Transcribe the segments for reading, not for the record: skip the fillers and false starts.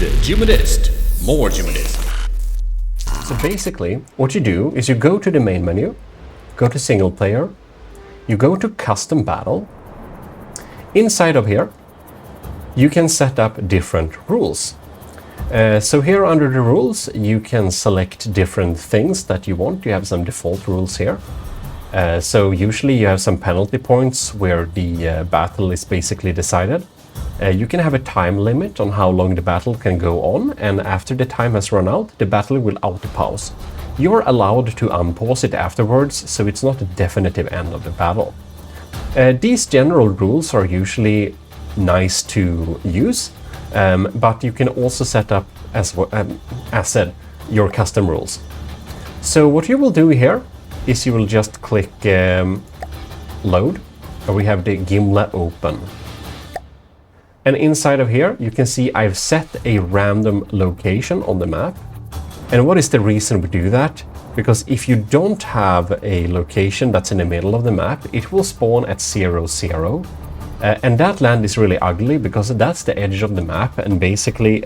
The Humanist. More Humanist. So basically, what you do is you go to the main menu, go to single player, you go to custom battle. Inside of here, you can set up different rules. So here under the rules, you can select different things that you want. You have some default rules here. So usually you have some penalty points where the battle is basically decided. You can have a time limit on how long the battle can go on, and after the time has run out, the battle will auto-pause. You're allowed to unpause it afterwards, so it's not a definitive end of the battle. These general rules are usually nice to use, but you can also set up, as said, your custom rules. So what you will do here is you will just click load, and we have the Gimle open. And inside of here, you can see I've set a random location on the map. And what is the reason we do that? Because if you don't have a location that's in the middle of the map, it will spawn at 0, 0. And that land is really ugly because that's the edge of the map. And basically,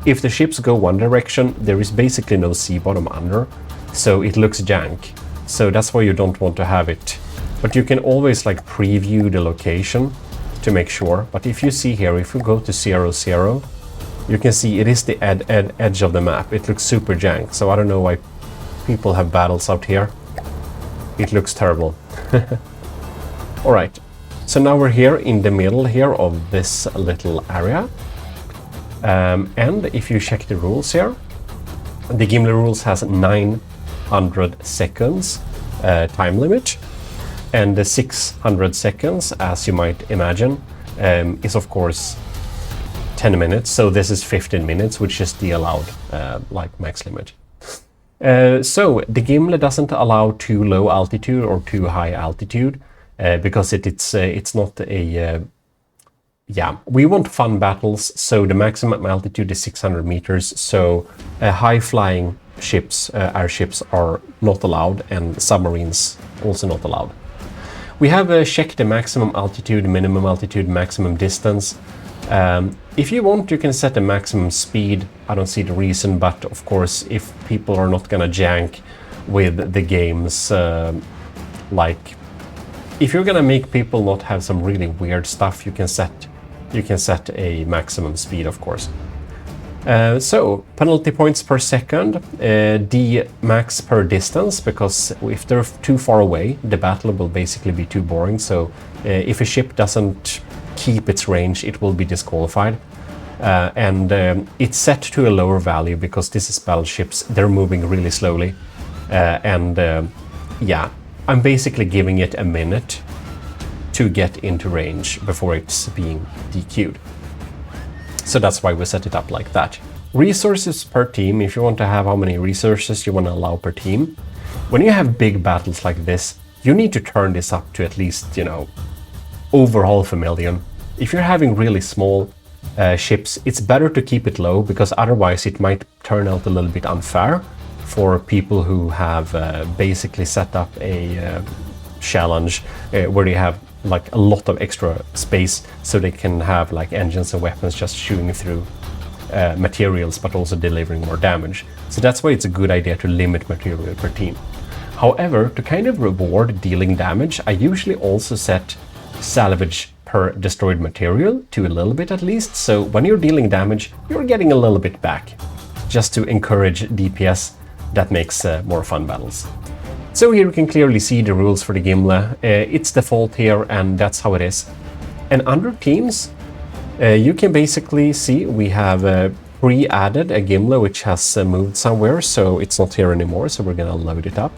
if the ships go one direction, there is basically no sea bottom under. So it looks jank. So that's why you don't want to have it. But you can always like preview the location to make sure. But if you see here, if we go to 0, 0, you can see it is the edge of the map. It looks super jank. So I don't know why people have battles out here. It looks terrible. All right. So now we're here in the middle here of this little area. And if you check the rules here, the Gimle rules has 900 seconds time limit. And the 600 seconds, as you might imagine, is of course 10 minutes. So this is 15 minutes, which is the allowed like max limit. So the Gimle doesn't allow too low altitude or too high altitude because it's not a we want fun battles. So the maximum altitude is 600 meters. So high flying ships, airships are not allowed, and submarines also not allowed. We have checked the maximum altitude, minimum altitude, maximum distance. If you want, you can set the maximum speed. I don't see the reason, but of course, if people are not gonna jank with the games, like if you're gonna make people not have some really weird stuff, you can set a maximum speed, of course. So penalty points per second, D max per distance, because if they're too far away, the battle will basically be too boring. So if a ship doesn't keep its range, it will be disqualified. And it's set to a lower value because this is battleships. They're moving really slowly. I'm basically giving it a minute to get into range before it's being DQ'd. So that's why we set it up like that. Resources per team, if you want to have how many resources you want to allow per team. When you have big battles like this, you need to turn this up to at least, over 500,000. If you're having really small ships, it's better to keep it low because otherwise it might turn out a little bit unfair for people who have basically set up a challenge where they have like a lot of extra space so they can have like engines and weapons just shooting through materials but also delivering more damage. So that's why it's a good idea to limit material per team. However, to kind of reward dealing damage, I usually also set salvage per destroyed material to a little bit at least. So when you're dealing damage, you're getting a little bit back just to encourage DPS. That makes more fun battles. So here you can clearly see the rules for the Gimle. It's default here, and that's how it is. And under teams, you can basically see we have pre-added a Gimle which has moved somewhere, so it's not here anymore. So we're gonna load it up.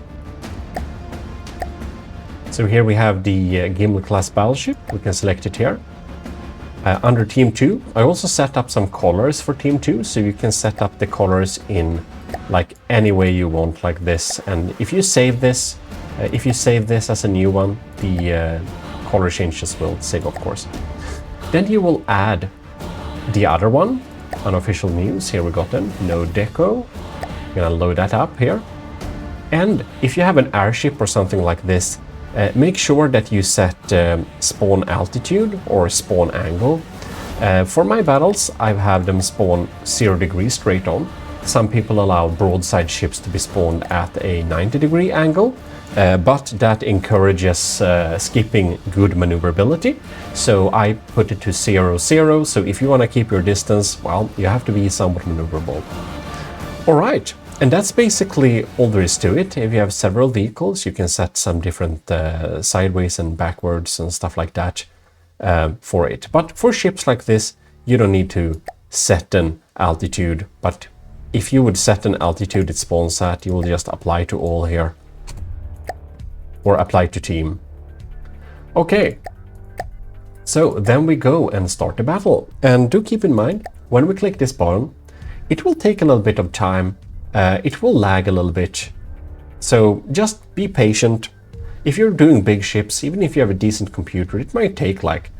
So here we have the Gimle class battleship. We can select it here. Under Team 2, I also set up some colors for Team 2, so you can set up the colors in like any way you want, like this. And if you save this as a new one, the color changes will save, of course. Then you will add the other one, unofficial news. Here we got them, no deco. I'm gonna load that up here. And if you have an airship or something like this, make sure that you set spawn altitude or spawn angle. For my battles, I have them spawn 0 degrees straight on. Some people allow broadside ships to be spawned at a 90-degree angle, but that encourages skipping good maneuverability. So I put it to 0, 0. So if you want to keep your distance, well, you have to be somewhat maneuverable. All right, and that's basically all there is to it. If you have several vehicles, you can set some different sideways and backwards and stuff like that for it. But for ships like this, you don't need to set an altitude, but if you would set an altitude it spawns at, you will just apply to all here, or apply to team. Okay, so then we go and start the battle. And do keep in mind, when we click this button, it will take a little bit of time, it will lag a little bit, so just be patient. If you're doing big ships, even if you have a decent computer, it might take like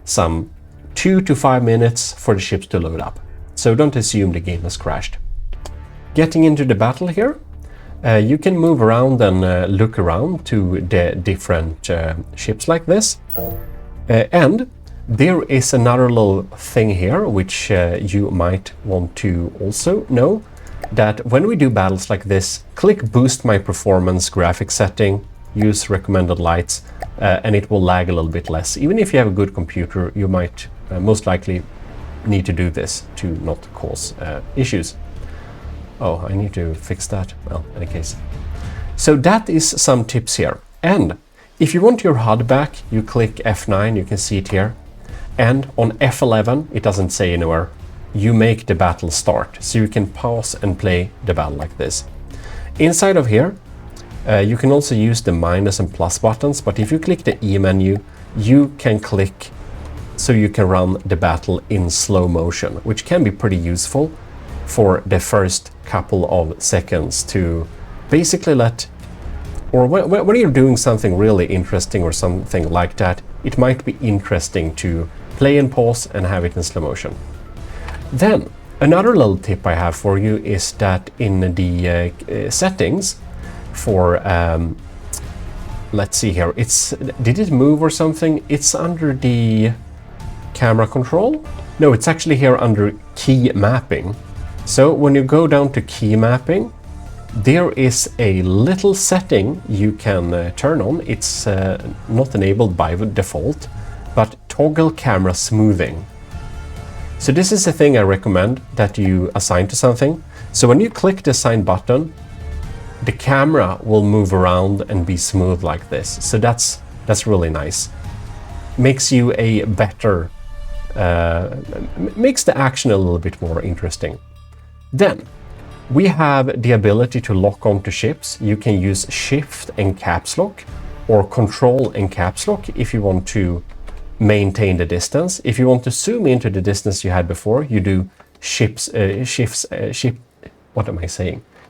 some 2 to 5 minutes for the ships to load up. So don't assume the game has crashed. Getting into the battle here, you can move around and look around to the different ships like this. And there is another little thing here which you might want to also know, that when we do battles like this, click Boost My Performance graphic setting, use recommended lights, and it will lag a little bit less. Even if you have a good computer, you might most likely need to do this to not cause issues. Oh, I need to fix that. Well, in any case. So that is some tips here. And if you want your HUD back, you click F9, you can see it here. And on F11, it doesn't say anywhere, you make the battle start. So you can pause and play the battle like this. Inside of here, you can also use the minus and plus buttons, but if you click the E menu, you can click so you can run the battle in slow motion, which can be pretty useful for the first couple of seconds to basically let, or when you're doing something really interesting or something like that, it might be interesting to play and pause and have it in slow motion. Then another little tip I have for you is that in the settings for let's see here, did it move or something? It's under the camera control? No, it's actually here under key mapping. So when you go down to key mapping, there is a little setting you can turn on. It's not enabled by default, but toggle camera smoothing. So this is a thing I recommend that you assign to something. So when you click the assign button, the camera will move around and be smooth like this. So that's really nice. Makes you a better, makes the action a little bit more interesting. Then we have the ability to lock onto ships. You can use Shift and Caps Lock, or Control and Caps Lock if you want to maintain the distance. If you want to zoom into the distance you had before, you do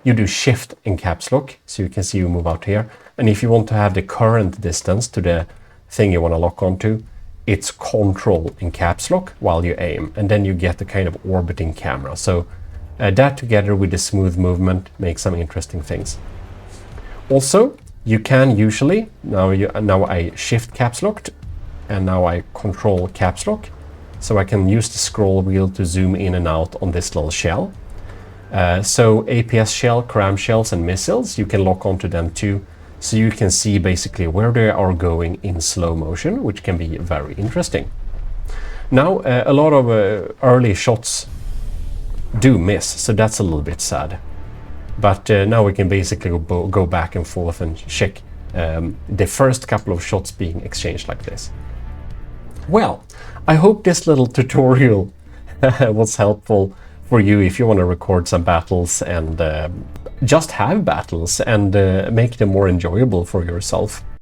You do Shift and Caps Lock, so you can see you move out here. And if you want to have the current distance to the thing you want to lock onto, it's Control and Caps Lock while you aim, and then you get the kind of orbiting camera. So that together with the smooth movement makes some interesting things. Also, you can usually, now I Shift Caps Locked, and now I Control Caps Lock, so I can use the scroll wheel to zoom in and out on this little shell. So APS shell, cram shells and missiles, you can lock onto them too, so you can see basically where they are going in slow motion, which can be very interesting. Now a lot of early shots do miss, so that's a little bit sad. But now we can basically go back and forth and check the first couple of shots being exchanged like this. Well, I hope this little tutorial was helpful for you if you want to record some battles and just have battles and make them more enjoyable for yourself.